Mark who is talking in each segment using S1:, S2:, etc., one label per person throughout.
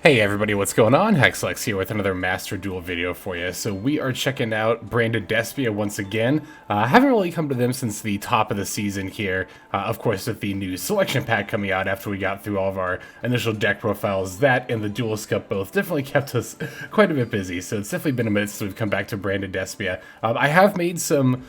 S1: Hey everybody, what's going on? Hexlex here with another Master Duel video for you. So we are checking out Branded Despia once again. Haven't really come to them since the top of the season here. Of course, with the new selection pack coming out after we got through all of our initial deck profiles, that and the Duel Cup both definitely kept us quite a bit busy. So it's definitely been a minute since we've come back to Branded Despia. I have made some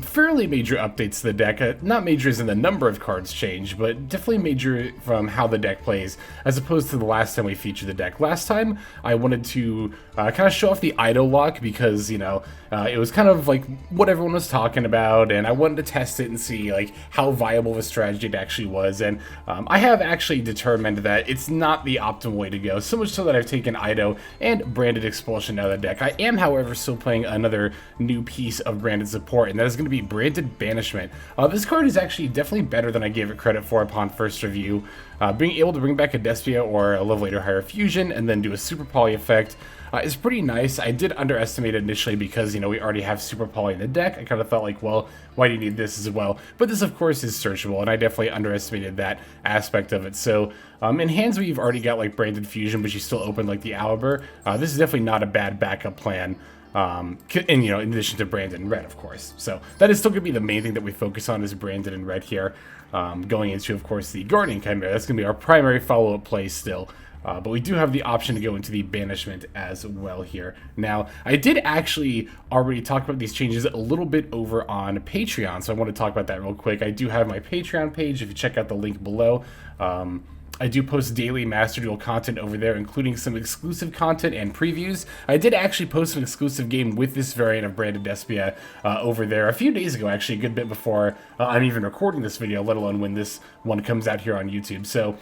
S1: fairly major updates to the deck. Not major as in the number of cards changed, but definitely major from how the deck plays, as opposed to the last time we featured the deck. Last time, I wanted to kind of show off the Ido lock because, you know, it was kind of like what everyone was talking about, and I wanted to test it and see like how viable of a strategy it actually was. And I have actually determined that it's not the optimal way to go, so much so that I've taken Ido and Branded Expulsion out of the deck. I am, however, still playing another new piece of Branded support, and that is going to be Branded Banishment. This card is actually definitely better than I gave it credit for upon first review. Being able to bring back a Despia or a level 8 or higher fusion and then do a Super Poly effect is pretty nice. I did underestimate it initially because, you know, we already have Super Poly in the deck. I kind of felt like, well, why do you need this as well? But this, of course, is searchable, and I definitely underestimated that aspect of it. So in hands where you've already got like Branded Fusion, but you still open like the Aluber, this is definitely not a bad backup plan. And, you know, in addition to Branded and Red, of course. So that is still going to be the main thing that we focus on, is Branded and Red here. Going into, of course, the Guardian Chimera. That's going to be our primary follow-up play still. But we do have the option to go into the Banishment as well here. Now, I did actually already talk about these changes a little bit over on Patreon, so I want to talk about that real quick. I do have my Patreon page, if you check out the link below. I do post daily Master Duel content over there, including some exclusive content and previews. I did actually post an exclusive game with this variant of Branded Despia over there a few days ago, actually, a good bit before I'm even recording this video, let alone when this one comes out here on YouTube. So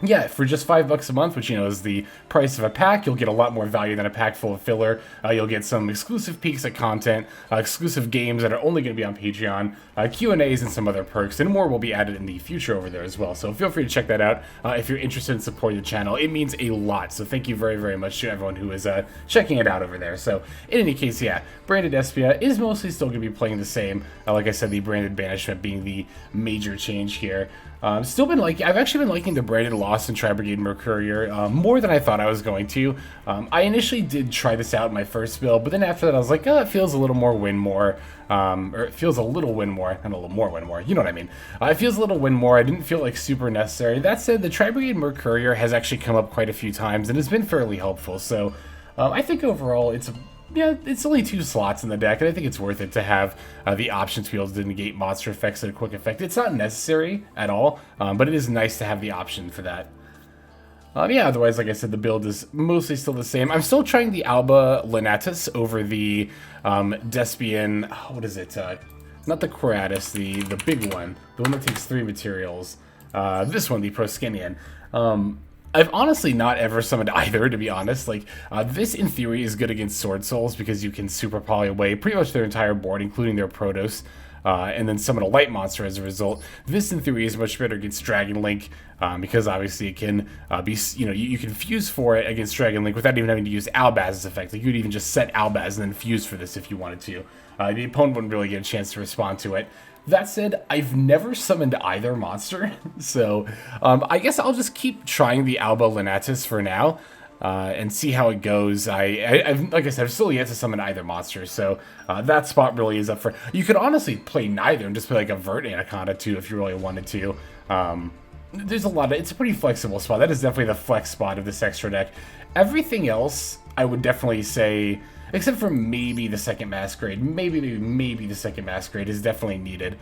S1: yeah, for just $5 a month, which, you know, is the price of a pack, you'll get a lot more value than a pack full of filler. You'll get some exclusive peeks at content, exclusive games that are only going to be on Patreon, Q&As, and some other perks, and more will be added in the future over there as well. So feel free to check that out if you're interested in supporting the channel. It means a lot, so thank you very, very much to everyone who is checking it out over there. So in any case, yeah, Branded Despia is mostly still going to be playing the same. Like I said, the Branded Banishment being the major change here. I've actually been liking the Branded Lost and Tri-Brigade Mercourier more than I thought I was going to. I initially did try this out in my first build, but then after that I was like, oh, it feels a little more win more. Or it feels a little win more, and a little more win more, you know what I mean. It feels a little win more. I didn't feel like super necessary. That said, the Tri-Brigade Mercourier has actually come up quite a few times and has been fairly helpful. So I think overall it's only 2 slots in the deck, and I think it's worth it to have the option to be able to negate monster effects at a quick effect. It's not necessary at all, but it is nice to have the option for that. Yeah, otherwise, like I said, the build is mostly still the same. I'm still trying the Alba-Lenatus over the Despian, what is it? Not the Quaretits, the big one. The one that takes 3 materials. This one, the Proskinian. I've honestly not ever summoned either, to be honest. Like, this in theory is good against Sword Souls because you can Super Poly away pretty much their entire board, including their Protos, and then summon a light monster as a result. This in theory is much better against Dragon Link because obviously it can be, you know, you can fuse for it against Dragon Link without even having to use Albaz's effect. Like, you could even just set Albaz and then fuse for this if you wanted to. The opponent wouldn't really get a chance to respond to it. That said, I've never summoned either monster, so I guess I'll just keep trying the Alba-Lenatus for now and see how it goes. I've, like I said, I've still yet to summon either monster, so that spot really is up for... You could honestly play neither and just play like a Vert Anaconda too if you really wanted to. There's a lot of... It's a pretty flexible spot. That is definitely the flex spot of this extra deck. Everything else, I would definitely say... Except for maybe the second Masquerade. Maybe the second Masquerade is definitely needed.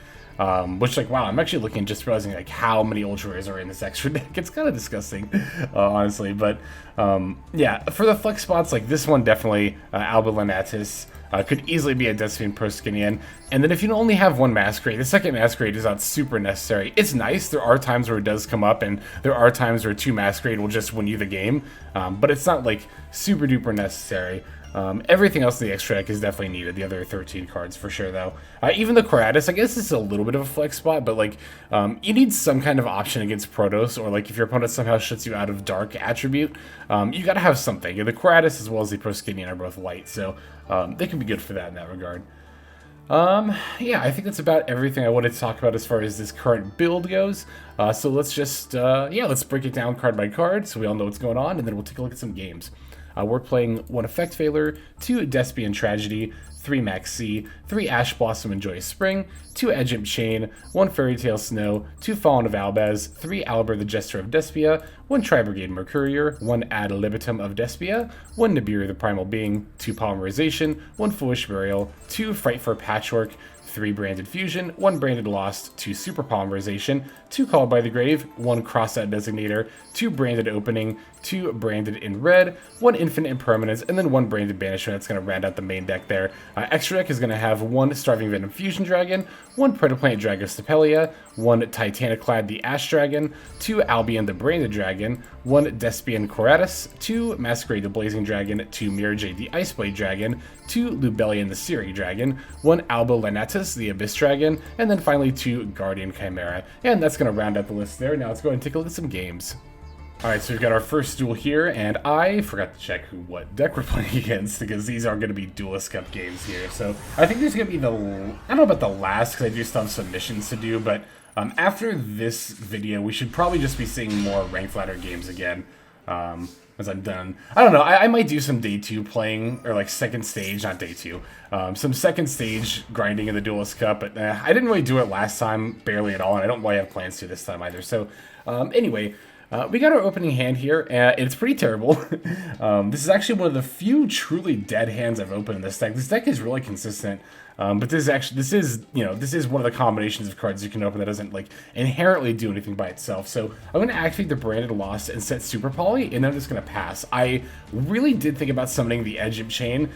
S1: Which, like, wow, I'm actually looking, just realizing, like, how many Ultra Rares are in this extra deck. It's kind of disgusting, honestly. But, yeah, for the flex spots, like, this one definitely, Alba-Lenatus, could easily be a Despian Proskinian. And then if you only have one Masquerade, the second Masquerade is not super necessary. It's nice. There are times where it does come up, and there are times where 2 Masquerade will just win you the game. But it's not, like, super duper necessary. Everything else in the extra deck is definitely needed, the other 13 cards for sure, though. Even the Quaretits, I guess this is a little bit of a flex spot, but, like, you need some kind of option against Protos, or, like, if your opponent somehow shuts you out of Dark attribute, you gotta have something. The Quaretits as well as the Proskinian are both light, so they can be good for that in that regard. Yeah, I think that's about everything I wanted to talk about as far as this current build goes. So let's just, yeah, let's break it down card by card so we all know what's going on, and then we'll take a look at some games. We're playing 1 Effect Failure, 2 Despain Tragedy, 3 Maxx, 3 Ash Blossom and Joyous Spring, 2 Edge Imp Chain, 1 Fairy Tale Snow, 2 Fallen of Albaz, 3 Aluber the Jester of Despia, 1 Tri-Brigade Mercourier, 1 Ad Libitum of Despia, 1 Nibiru the Primal Being, 2 Polymerization, 1 Foolish Burial, 2 Frightfur Patchwork, 3 Branded Fusion, 1 Branded Lost, 2 Super Polymerization, 2 Called by the Grave, 1 Crossout Desginator, 2 Branded Opening, 2 Branded in Red, 1 Infinite Impermanence, and then 1 Branded Banishment. That's going to round out the main deck there. Extra deck is going to have 1 Starving Venom Fusion Dragon, 1 Predaplant Dragostepelia, 1 Titanklad the Ash Dragon, 2 Albion the Branded Dragon, 1 Despian Quaretits, 2 Masquerade the Blazing Dragon, 2 Mirrorjade the Iceblade Dragon, 2 Lubellion the Searing Dragon, 1 Alba-Lenatus the Abyss Dragon, and then finally 2 Guardian Chimera. And that's going to round out the list there. Now let's go ahead and take a look at some games. Alright, so we've got our first duel here, and I forgot to check what deck we're playing against, because these are going to be Duelist Cup games here. So I think there's going to be the, I don't know about the last, because I do still have some missions to do, but after this video, we should probably just be seeing more ranked ladder games again, as I'm done. I don't know, I might do some day 2 playing, or like second stage, not day 2, some second sstage grinding in the Duelist Cup, but I didn't really do it last time, barely at all, and I don't really have plans to this time either. So anyway, we got our opening hand here, and it's pretty terrible. This is actually one of the few truly dead hands I've opened in this deck. This deck is really consistent, but this is one of the combinations of cards you can open that doesn't like inherently do anything by itself. So I'm going to activate the Branded Lost and set Super Poly, and then I'm just going to pass. I really did think about summoning the Edge Imp Chain.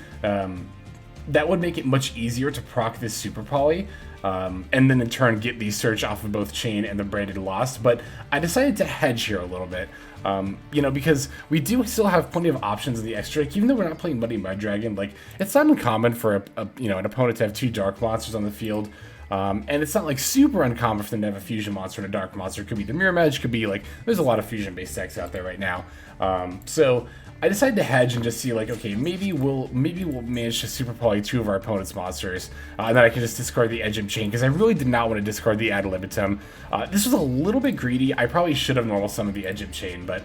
S1: That would make it much easier to proc this Super Poly, and then in turn get the search off of both Chain and the Branded Lost, but I decided to hedge here a little bit, because we do still have plenty of options in the extra deck, even though we're not playing Muddy Mud Dragon. Like, it's not uncommon for an opponent to have 2 Dark Monsters on the field, and it's not like super uncommon for them to have a Fusion Monster and a Dark Monster. It could be the Mirrorjade, could be like, there's a lot of Fusion-based decks out there right now, so I decided to hedge and just see, like, okay, maybe we'll manage to Super Poly 2 of our opponent's monsters, and then I can just discard the Edge Imp Chain, because I really did not want to discard the Ad Libitum. This was a little bit greedy. I probably should have normal summoned the Edge Imp Chain, but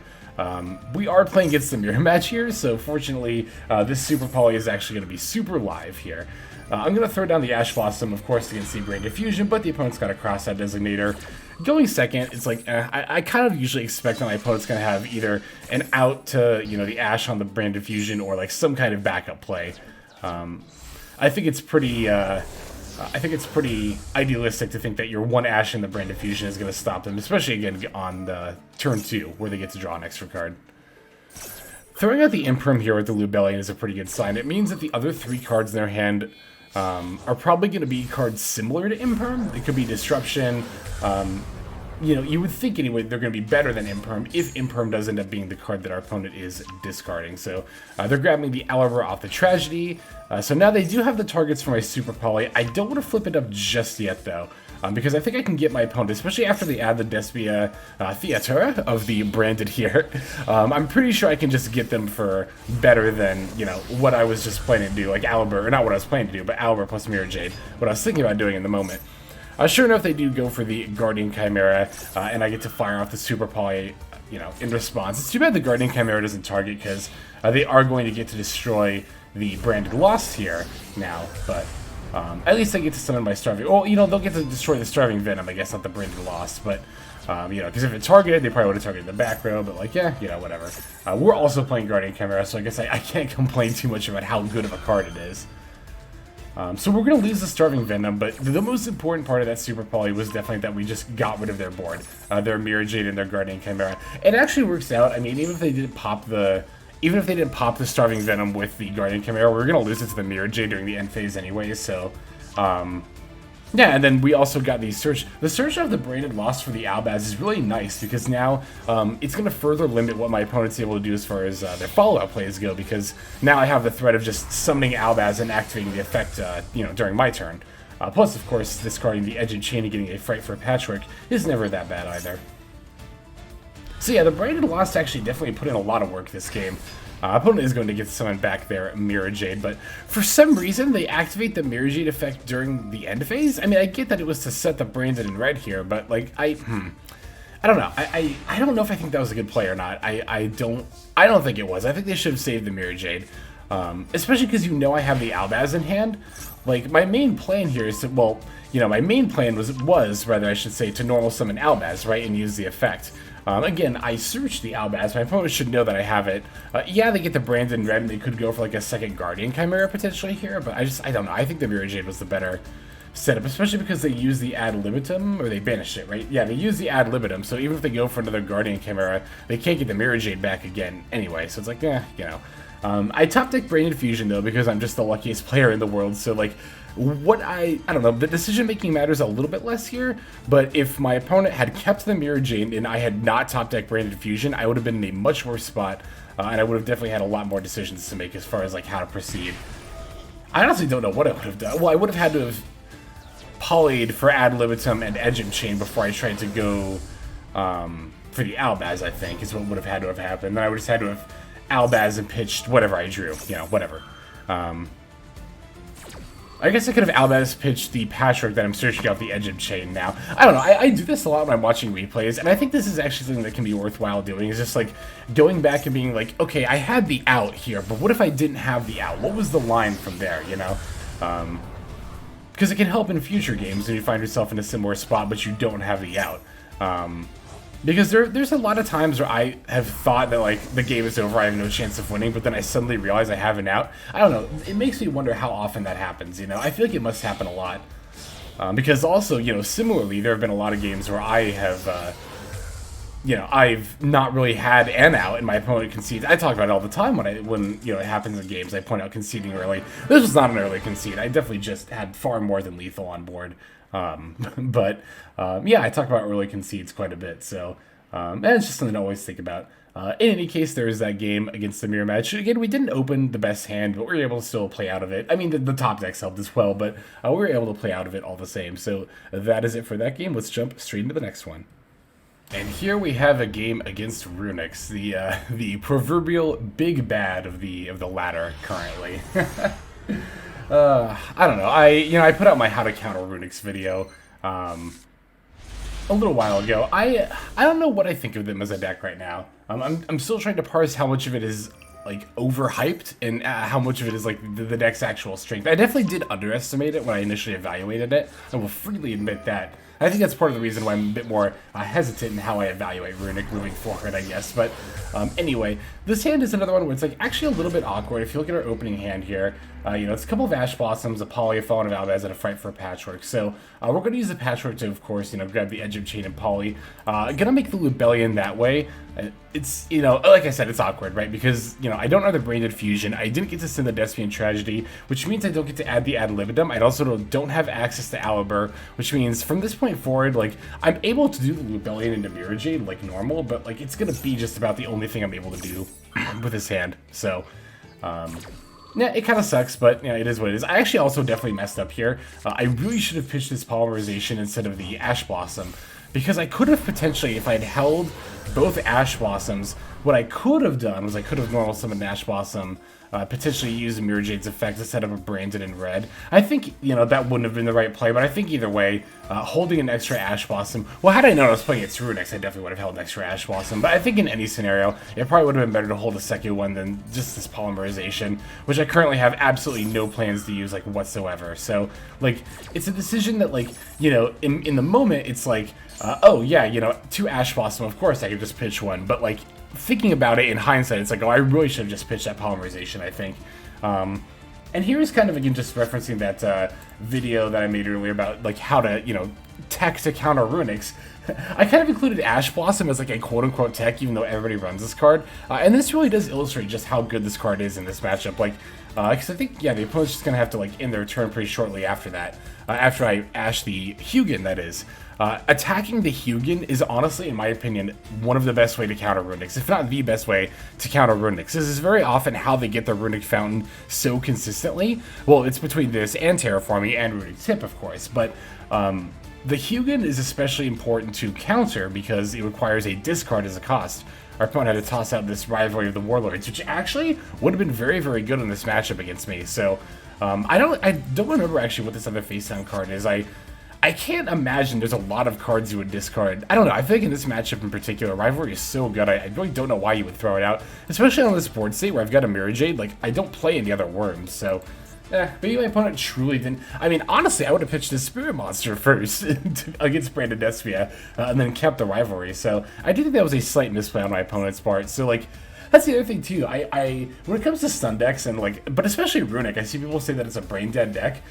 S1: we are playing against the mirror match here, so fortunately, this Super Poly is actually going to be super live here. I'm going to throw down the Ash Blossom, of course, against the Branded Fusion, but the opponent's got a Crossout Designator. Going second, it's like, I kind of usually expect that my opponent's going to have either an out to, the Ash on the Branded Fusion, or like some kind of backup play. I think it's pretty idealistic to think that your 1 Ash in the Branded Fusion is going to stop them, especially again on the turn 2, where they get to draw an extra card. Throwing out the Imperm here with the Lubellion is a pretty good sign. It means that the other 3 cards in their hand are probably going to be cards similar to Imperm. It could be Disruption. You would think anyway they're going to be better than Imperm if Imperm does end up being the card that our opponent is discarding. So they're grabbing the Aluber off the Tragedy. So now they do have the targets for my Super Poly. I don't want to flip it up just yet though, because I think I can get my opponent, especially after they add the Despia Theater of the Branded here. I'm pretty sure I can just get them for better than, what I was just planning to do, like Aluber, or not what I was planning to do, but Aluber plus Mirrorjade, what I was thinking about doing in the moment. Sure enough, they do go for the Guardian Chimera, and I get to fire off the Super Poly, in response. It's too bad the Guardian Chimera doesn't target, because they are going to get to destroy the Branded Lost here now, but at least I get to summon my Starving. Well, they'll get to destroy the Starving Venom, I guess, not the Branded Lost, but, because if it targeted, they probably would have targeted the back row, but, like, yeah, whatever. We're also playing Guardian Chimera, so I guess I can't complain too much about how good of a card it is. So we're going to lose the Starving Venom, but the most important part of that Super Poly was definitely that we just got rid of their board, their Mirrorjade and their Guardian Chimera. It actually works out. I mean, even if they didn't pop the Starving Venom with the Guardian Chimera, we were going to lose it to the Mirrorjade during the end phase anyway, so, yeah, and then we also got the search. The search of the Branded Lost for the Albaz is really nice, because now it's going to further limit what my opponent's able to do as far as their follow-up plays go, because now I have the threat of just summoning Albaz and activating the effect, during my turn. Plus, of course, discarding the Edge Imp Chain and getting a Frightfur Patchwork is never that bad either. So yeah, the Branded Lost actually definitely put in a lot of work this game. Opponent is going to get someone back there, Mirrorjade, but for some reason they activate the Mirrorjade effect during the end phase. I mean, I get that it was to set the Branded in red here, but like I don't know. I don't know if I think that was a good play or not. I don't think it was. I think they should have saved the Mirrorjade, especially because I have the Albaz in hand. Like my main plan here is to, well, my main plan was rather I should say, to normal summon Albaz, right, and use the effect. Again, I searched the Albaz. My opponent should know that I have it. Yeah, they get the Branded in red, and they could go for like a second Guardian Chimera potentially here, but I don't know. I think the Mirrorjade was the better setup, especially because they use the Ad Libitum, or they banish it, right? Yeah, they use the Ad Libitum, so even if they go for another Guardian Chimera, they can't get the Mirrorjade back again anyway, so it's like, I top deck Branded Fusion, though, because I'm just the luckiest player in the world, so, like, I don't know, the decision-making matters a little bit less here, but if my opponent had kept the Mirrorjade and I had not top deck Branded Fusion, I would have been in a much worse spot, and I would have definitely had a lot more decisions to make as far as, like, how to proceed. I honestly don't know what I would have done. Well, I would have had to have polyed for Ad Libitum and Edge Imp Chain before I tried to go for the Albaz, I think, is what would have had to have happened. Then I would have had to have Albaz and pitched whatever I drew, whatever. I guess I could have Albaz pitched the Patchwork that I'm searching out the Edge Imp Chain now. I don't know, I do this a lot when I'm watching replays, and I think this is actually something that can be worthwhile doing, is just like going back and being like, okay, I had the out here, but what if I didn't have the out? What was the line from there, because it can help in future games when you find yourself in a similar spot, but you don't have the out. Because there's a lot of times where I have thought that, like, the game is over, I have no chance of winning, but then I suddenly realize I have an out. I don't know, it makes me wonder how often that happens, I feel like it must happen a lot. Because also, similarly, there have been a lot of games where I have, I've not really had an out and my opponent concedes. I talk about it all the time when it happens in games. I point out conceding early. This was not an early concede. I definitely just had far more than lethal on board. Yeah, I talk about early concedes quite a bit, so and it's just something to always think about. In any case, there is that game against the mirror match. Again, we didn't open the best hand, but we were able to still play out of it. I mean, the top decks helped as well, but we were able to play out of it all the same. So that is it for that game. Let's jump straight into the next one. And here we have a game against Runix, the proverbial big bad of the ladder currently. I don't know. I put out my how to counter Runix video a little while ago. I don't know what I think of them as a deck right now. I'm still trying to parse how much of it is like overhyped and how much of it is like the deck's actual strength. I definitely did underestimate it when I initially evaluated it. I will freely admit that. I think that's part of the reason why I'm a bit more hesitant in how I evaluate Runic moving forward, I guess. But anyway, this hand is another one where it's like actually a little bit awkward. If you look at our opening hand here, it's a couple of Ash Blossoms, a Poly, a Fallen of Albaz, and a Frightfur Patchwork. So we're going to use the Patchwork to, of course, grab the Edge Imp Chain and Poly. Gonna make the Lubellion that way. It's, like I said, it's awkward, right? Because, I don't know the Branded Fusion. I didn't get to send the Despain Tragedy, which means I don't get to add the Ad Libitum. I also don't have access to Aluber, which means from this point forward, like, I'm able to do the Lubellion into Mirrorjade like normal, but, like, it's gonna be just about the only thing I'm able to do with this hand. So, yeah, it kind of sucks, but it is what it is. I actually also definitely messed up here. I really should have pitched this Polymerization instead of the Ash Blossom, because I could have potentially, if I had held both Ash Blossoms, what I could have done was I could have normal summoned Ash Blossom, potentially used Mirrorjade's effect to set up a Branded in red. I think, that wouldn't have been the right play, but I think either way, holding an extra Ash Blossom, well, had I known I was playing against Runix, I definitely would have held an extra Ash Blossom, but I think in any scenario, it probably would have been better to hold a second one than just this Polymerization, which I currently have absolutely no plans to use, like, whatsoever. So, like, it's a decision that, like, in the moment, it's like, oh, yeah, 2 Ash Blossom, of course I could just pitch one, but, like, thinking about it in hindsight, it's like, oh, I really should have just pitched that Polymerization, I think. And here's kind of, again, just referencing that video that I made earlier about, like, how to, tech to counter Runix. I kind of included Ash Blossom as, like, a quote-unquote tech, even though everybody runs this card. And this really does illustrate just how good this card is in this matchup. Like, because I think, yeah, the opponent's just going to have to, like, end their turn pretty shortly after that. After I Ash the Hugin, that is. Attacking the Hugin is honestly, in my opinion, one of the best way to counter Runix, if not the best way to counter Runix. This is very often how they get the Runic Fountain so consistently. Well, it's between this and Terraforming and Runic Tip, of course, but the Hugin is especially important to counter because it requires a discard as a cost. Our opponent had to toss out this Rivalry of the Warlords, which actually would have been very, very good in this matchup against me. So I don't remember actually what this other face down card is. I can't imagine there's a lot of cards you would discard. I don't know. I think in this matchup in particular, Rivalry is so good. I really don't know why you would throw it out, especially on this board state where I've got a Mirrorjade. Like, I don't play any other worms, so maybe my opponent truly didn't. I mean, honestly, I would have pitched this Spirit Monster first against Branded Despia, and then kept the Rivalry. So I do think that was a slight misplay on my opponent's part. So, like, that's the other thing too. I when it comes to stun decks and like, but especially Runic, I see people say that it's a brain dead deck.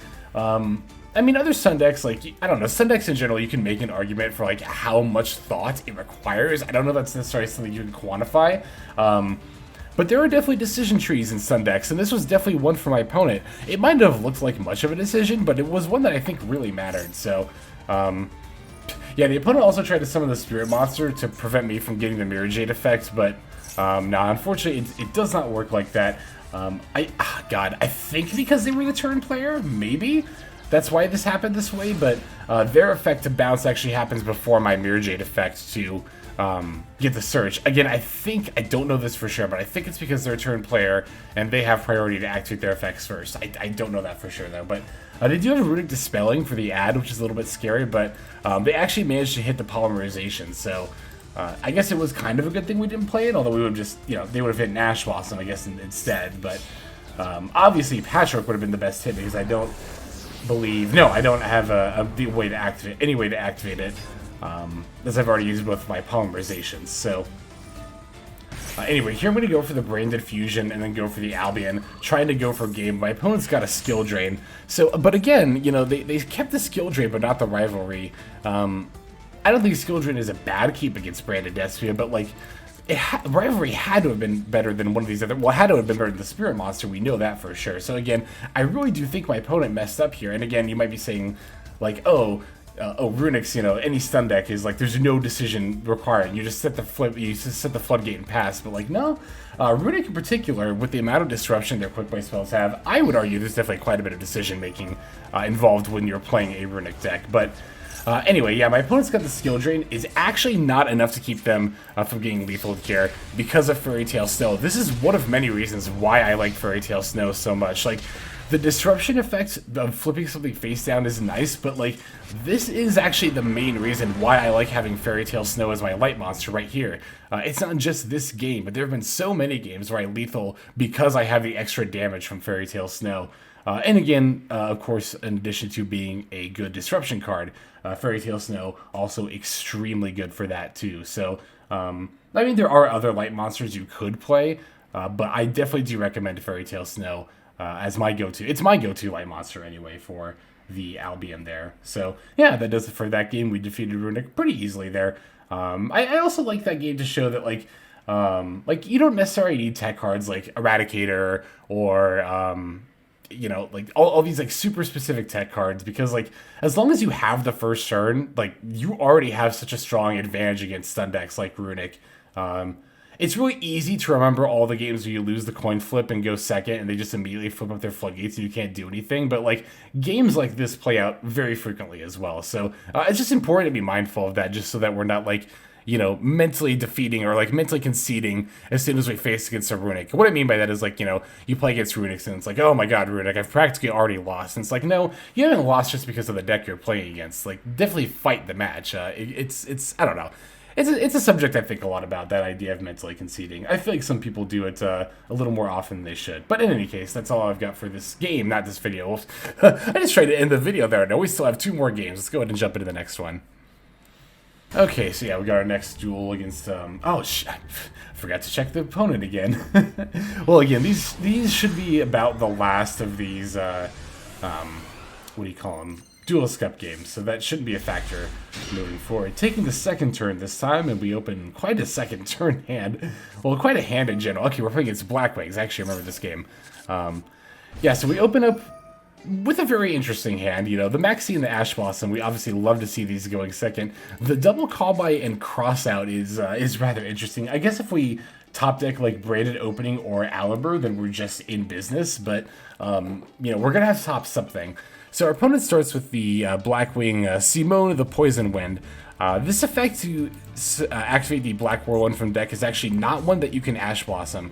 S1: I mean, other stun decks, like, I don't know, stun decks in general, you can make an argument for, like, how much thought it requires. I don't know if that's necessarily something you can quantify. But there are definitely decision trees in stun decks, and this was definitely one for my opponent. It might have looked like much of a decision, but it was one that I think really mattered. So, yeah, the opponent also tried to summon the Spirit Monster to prevent me from getting the Mirrorjade effect, but no, unfortunately, it does not work like that. God, I think because they were the turn player, maybe? That's why this happened this way, but their effect to bounce actually happens before my Mirrorjade effect to get the search. Again, I don't know this for sure, but I think it's because they're a turn player and they have priority to activate their effects first. I don't know that for sure, though, but they do have a Runic Dispelling for the ad, which is a little bit scary, but they actually managed to hit the Polymerization, so I guess it was kind of a good thing we didn't play it, although we would have just, you know, they would have hit an Ash Blossom, I guess, instead, but obviously Patchwork would have been the best hit because I don't have any way to activate it, as I've already used both my polymerizations. So anyway, here I'm going to go for the Branded Fusion and then go for the Albion, trying to go for a game. My opponent's got a skill drain. So, but again, you know, they kept the skill drain, but not the Rivalry. I don't think skill drain is a bad keep against Branded Despia, but like, Rivalry had to have been better than one of these other. Well, had to have been better than the Spirit Monster. We know that for sure. So again, I really do think my opponent messed up here. And again, you might be saying, like, oh, Runic's, you know, any stun deck is like there's no decision required. You just set the floodgate and pass. But like, no, Runic in particular, with the amount of disruption their quick play spells have, I would argue there's definitely quite a bit of decision making involved when you're playing a Runic deck. But anyway, yeah, my opponent's got the skill drain. Is actually not enough to keep them from getting lethal here because of Fairy Tail Snow. This is one of many reasons why I like Fairy Tail Snow so much. Like, the disruption effect of flipping something face down is nice, but like, this is actually the main reason why I like having Fairy Tail Snow as my light monster right here. It's not just this game, but there have been so many games where I lethal because I have the extra damage from Fairy Tail Snow. And again, of course, in addition to being a good disruption card, Fairy Tail Snow also extremely good for that too. So, I mean, there are other light monsters you could play, but I definitely do recommend Fairy Tail Snow as my go-to. It's my go-to light monster anyway for the Albion there. So, yeah, that does it for that game. We defeated Runic pretty easily there. I also like that game to show that, like you don't necessarily need tech cards like Eradicator or, you know, like all these like super specific tech cards, because like as long as you have the first turn, like you already have such a strong advantage against stun decks like Runic. It's really easy to remember all the games where you lose the coin flip and go second and they just immediately flip up their floodgates and you can't do anything, but like games like this play out very frequently as well. So it's just important to be mindful of that, just so that we're not like, you know, mentally defeating or like mentally conceding as soon as we face against a Runic. What I mean by that is like, you know, you play against Runics and it's like, oh my god, Runic, I've practically already lost. And it's like, no, you haven't lost just because of the deck you're playing against. Like, definitely fight the match. It's I don't know. It's a subject I think a lot about, that idea of mentally conceding. I feel like some people do it a little more often than they should. But in any case, that's all I've got for this game, not this video. I just tried to end the video there. No, we still have 2 more games. Let's go ahead and jump into the next one. Okay, so yeah, we got our next duel against, I forgot to check the opponent again. Well, again, these should be about the last of these, what do you call them? Duelist Cup games, so that shouldn't be a factor moving forward. Taking the second turn this time, and we open quite a second turn hand. Well, quite a hand in general. Okay, we're playing against Blackwings. I actually remember this game. Yeah, so we open up with a very interesting hand. You know, the Maxx and the Ash Blossom, we obviously love to see these going second. The double Callby and Crossout is rather interesting. I guess if we top deck like Branded Opening or Aluber, then we're just in business, but, you know, we're going to have to top something. So our opponent starts with the Blackwing Simone, the Poison Wind. This effect to activate the Black Whirlwind from deck is actually not one that you can Ash Blossom,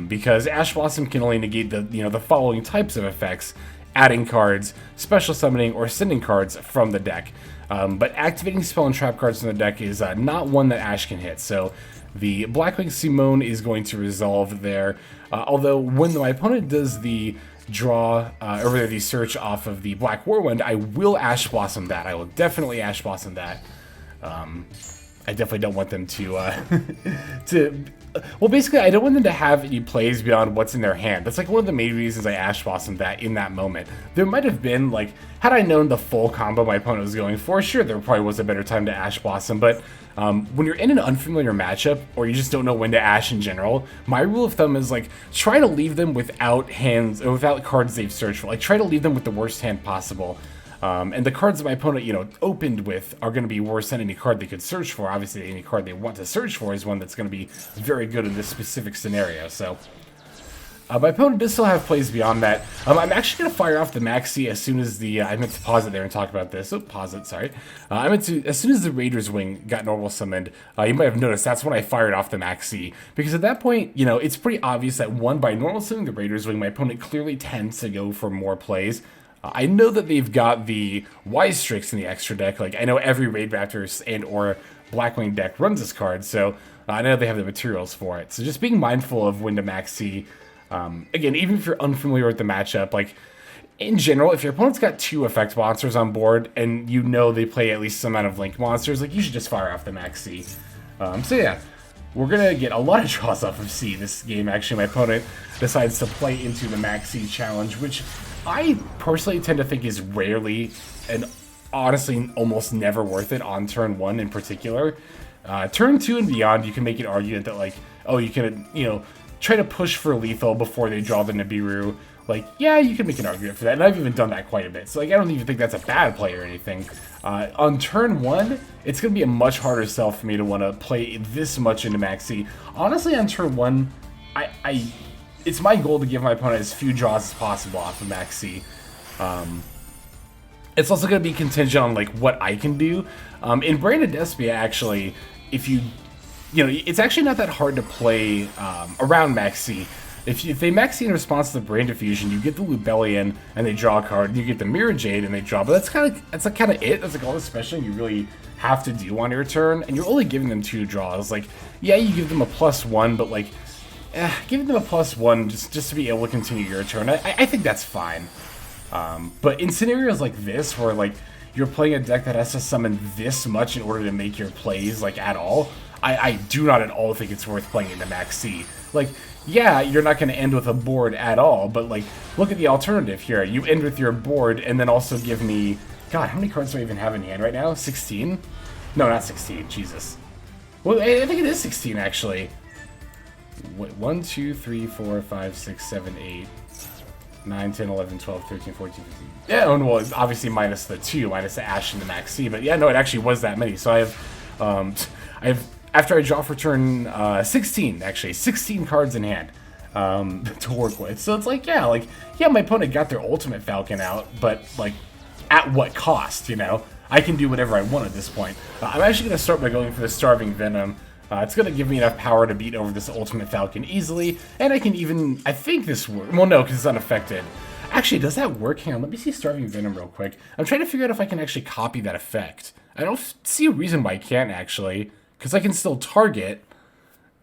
S1: because Ash Blossom can only negate the following types of effects: adding cards, special summoning, or sending cards from the deck. But activating spell and trap cards from the deck is not one that Ash can hit. So the Blackwing Simone is going to resolve there. Although when my opponent does the draw or the search off of the Black Whirlwind, I will Ash Blossom that. I will definitely Ash Blossom that. I definitely don't want them to well, basically, I don't want them to have any plays beyond what's in their hand. That's like one of the main reasons I Ash Blossomed that in that moment. There might have been, like, had I known the full combo my opponent was going for, sure, there probably was a better time to Ash Blossom, but when you're in an unfamiliar matchup, or you just don't know when to Ash in general, my rule of thumb is, like, try to leave them without hands, or without cards they've searched for. Like, try to leave them with the worst hand possible. And the cards that my opponent, opened with are going to be worse than any card they could search for. Obviously, any card they want to search for is one that's going to be very good in this specific scenario. So, my opponent does still have plays beyond that. I'm actually going to fire off the Maxx as soon as the... I meant to pause it there and talk about this. Oh, pause it, sorry. I meant to... As soon as the Raider's Wing got normal summoned, you might have noticed that's when I fired off the Maxx. Because at that point, it's pretty obvious that, one, by normal summoning the Raider's Wing, my opponent clearly tends to go for more plays. I know that they've got the Wise Strix in the extra deck. Like, I know every Raid Raptors and or Blackwing deck runs this card, so I know they have the materials for it. So just being mindful of when to Maxx. Again, even if you're unfamiliar with the matchup, like, in general, if your opponent's got 2 effect monsters on board, and you know they play at least some amount of Link monsters, like, you should just fire off the Maxx. So yeah, we're going to get a lot of draws off of C this game. Actually, my opponent decides to play into the Maxx challenge, which I personally tend to think is rarely and honestly almost never worth it on turn 1 in particular. Turn 2 and beyond, you can make an argument that, like, oh, you can, try to push for lethal before they draw the Nibiru. Like, yeah, you can make an argument for that, and I've even done that quite a bit. So, like, I don't even think that's a bad play or anything. On turn 1, it's going to be a much harder sell for me to want to play this much into Maxx. Honestly, on turn 1, it's my goal to give my opponent as few draws as possible off of Maxx. It's also going to be contingent on, like, what I can do. In Branded Despia, actually, if it's actually not that hard to play around Maxx. If they Maxx in response to the Brain Diffusion, you get the Lubellion and they draw a card, and you get the Mirrorjade and they draw. But that's kind of it. That's like all the special you really have to do on your turn, and you're only giving them 2 draws. Like, yeah, you give them a +1, but like, giving them a +1 just to be able to continue your turn, I think that's fine. But in scenarios like this, where like you're playing a deck that has to summon this much in order to make your plays like at all, I do not at all think it's worth playing into Maxx. Like, yeah, you're not going to end with a board at all, but like, look at the alternative here. You end with your board and then also give me... God, how many cards do I even have in hand right now? 16? No, not 16. Jesus. Well, I think it is 16, actually. Wait, 1, 2, 3, 4, 5, 6, 7, 8, 9, 10, 11, 12, 13, 14, 15. Yeah, oh, well, it's obviously minus the 2, minus the Ash and the Maxx. But yeah, no, it actually was that many. So I have... After I draw for turn 16, actually, 16 cards in hand to work with. So it's like, yeah, my opponent got their Ultimate Falcon out, but, like, at what cost, I can do whatever I want at this point. I'm actually going to start by going for the Starving Venom. It's going to give me enough power to beat over this Ultimate Falcon easily, and I can even, I think this works. Well, no, because it's unaffected. Actually, does that work? Hang on, let me see Starving Venom real quick. I'm trying to figure out if I can actually copy that effect. I don't see a reason why I can't, actually. Because I can still target.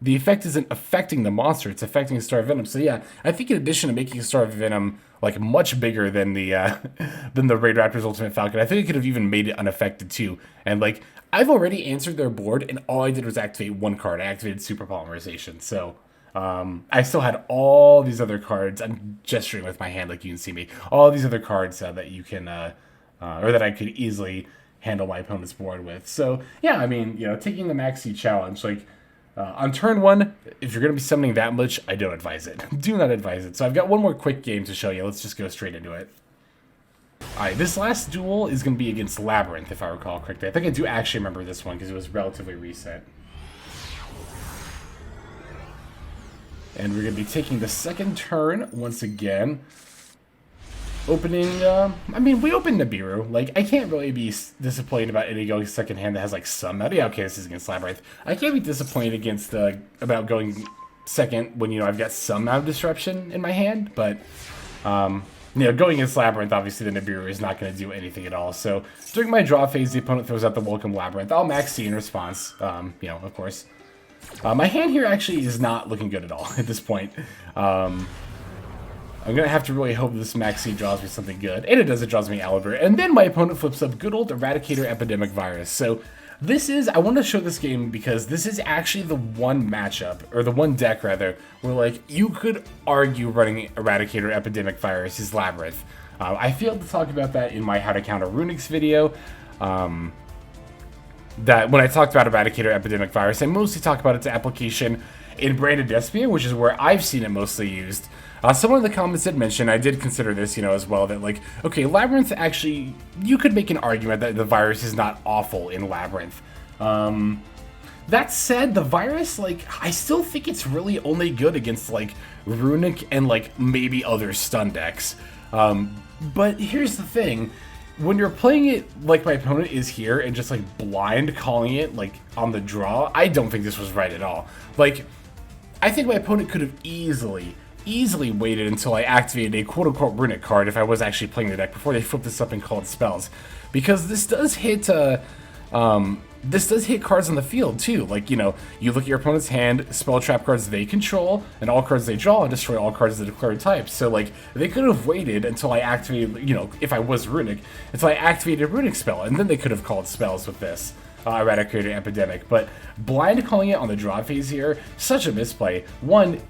S1: The effect isn't affecting the monster, it's affecting Star Venom. So yeah, I think in addition to making Star Venom like much bigger than the Raid Raptor's Ultimate Falcon, I think I could have even made it unaffected too. And like, I've already answered their board, and all I did was activate 1 card. I activated Super Polymerization. So I still had all these other cards. I'm gesturing with my hand like you can see me. All these other cards that you can, or that I could easily handle my opponent's board with. So yeah, I mean, taking the Maxx challenge, like on turn 1, if you're going to be summoning that much, I don't advise it. Do not advise it. So I've got one more quick game to show you. Let's just go straight into it. Alright, this last duel is going to be against Labyrinth, if I recall correctly. I think I do actually remember this one because it was relatively recent. And we're going to be taking the second turn once again. opening, I mean, we opened Nibiru. Like, I can't really be disappointed about any going second hand that has, like, some... Yeah, okay, this is against Labyrinth. I can't be disappointed against, about going second when, you know, I've got some amount of disruption in my hand, but, you know, going against Labyrinth, obviously the Nibiru is not going to do anything at all. So, during my draw phase, the opponent throws out the Welcome Labyrinth. I'll Maxx C in response, you know, of course. My hand here actually is not looking good at all at this point. I'm going to have to really hope this Maxx C draws me something good. And it does, it draws me Aluber. And then my opponent flips up good old Eradicator Epidemic Virus. So this is, I want to show this game because this is actually the one matchup, or the one deck rather, where like you could argue running Eradicator Epidemic Virus is Labyrinth. I failed to talk about that in my How to Counter Runics video. That when I talked about Eradicator Epidemic Virus, I mostly talk about its application in Branded Despia, which is where I've seen it mostly used. Someone in the comments did mention, I did consider this, you know, as well, that, like, okay, Labyrinth actually, you could make an argument that the virus is not awful in Labyrinth. That said, the virus, like, I still think it's really only good against, like, Runic and, like, maybe other stun decks. But here's the thing. When you're playing it like my opponent is here and just, like, blind calling it, like, on the draw, I don't think this was right at all. Like, I think my opponent could have easily waited until I activated a quote-unquote Runic card if I was actually playing the deck before they flip this up and call it spells. Because this does hit, cards on the field, too. Like, you know, you look at your opponent's hand, spell trap cards they control, and all cards they draw, and destroy all cards of the declared type. So, like, they could have waited until I activated, you know, if I was Runic, until I activated a Runic spell, and then they could have called spells with this. Eradicator Epidemic. But blind calling it on the draw phase here, such a misplay. One,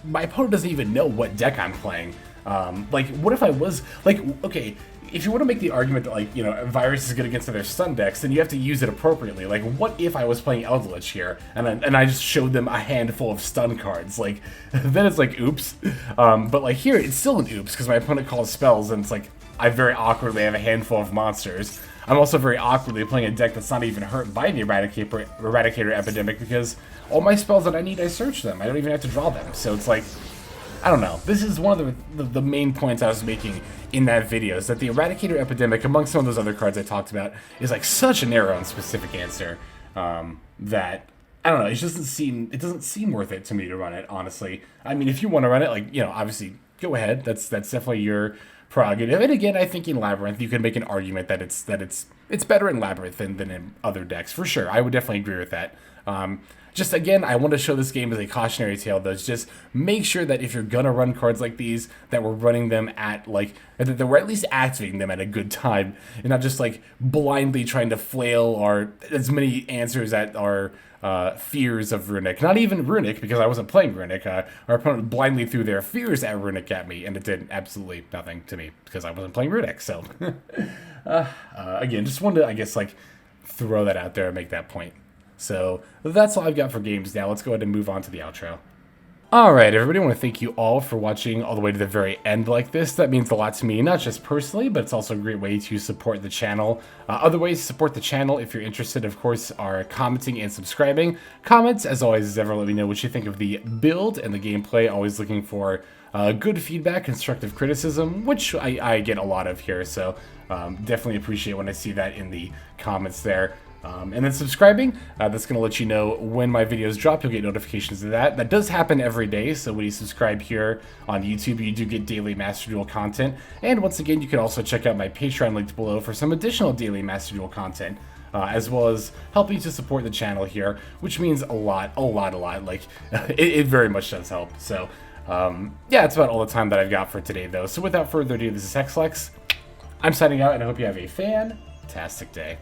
S1: my opponent doesn't even know what deck I'm playing. Like, what if I was, like, okay, if you want to make the argument that, like, you know, Virus is good against other stun decks, then you have to use it appropriately. Like, what if I was playing Eldritch here, and I just showed them a handful of stun cards? Like, then it's like, oops. But, like, here, it's still an oops, because my opponent calls spells, and it's like, I very awkwardly have a handful of monsters. I'm also very awkwardly playing a deck that's not even hurt by the Eradicator Epidemic, because all my spells that I need, I search them. I don't even have to draw them. So it's like, I don't know. This is one of the main points I was making in that video, is that the Eradicator Epidemic, among some of those other cards I talked about, is like such a narrow and specific answer that, I don't know, it doesn't seem worth it to me to run it, honestly. I mean, if you want to run it, like, you know, obviously, go ahead. That's definitely your prerogative. And again, I think in Labyrinth, you can make an argument that it's better in Labyrinth than in other decks, for sure. I would definitely agree with that. Just again, I want to show this game as a cautionary tale, though. Just make sure that if you're gonna run cards like these, that we're running them at, like, that we're at least activating them at a good time, and not just, like, blindly trying to flail or as many answers at our fears of Runic. Not even Runic, because I wasn't playing Runic. Our opponent blindly threw their fears at Runic at me, and it did absolutely nothing to me, because I wasn't playing Runic, so... again, just wanted to, I guess, like, throw that out there and make that point. So, that's all I've got for games now. Let's go ahead and move on to the outro. Alright, everybody, I want to thank you all for watching all the way to the very end like this. That means a lot to me, not just personally, but it's also a great way to support the channel. Other ways to support the channel, if you're interested, of course, are commenting and subscribing. Comments, as always, as ever, let me know what you think of the build and the gameplay. Always looking for good feedback, constructive criticism, which I get a lot of here, so definitely appreciate when I see that in the comments there. And then subscribing, that's going to let you know when my videos drop. You'll get notifications of that. That does happen every day, so when you subscribe here on YouTube, you do get daily Master Duel content. And once again, you can also check out my Patreon linked below for some additional daily Master Duel content, as well as helping to support the channel here, which means a lot. Like, it very much does help. So, yeah, that's about all the time that I've got for today, though. So without further ado, this is Hexlex. I'm signing out, and I hope you have a fantastic day.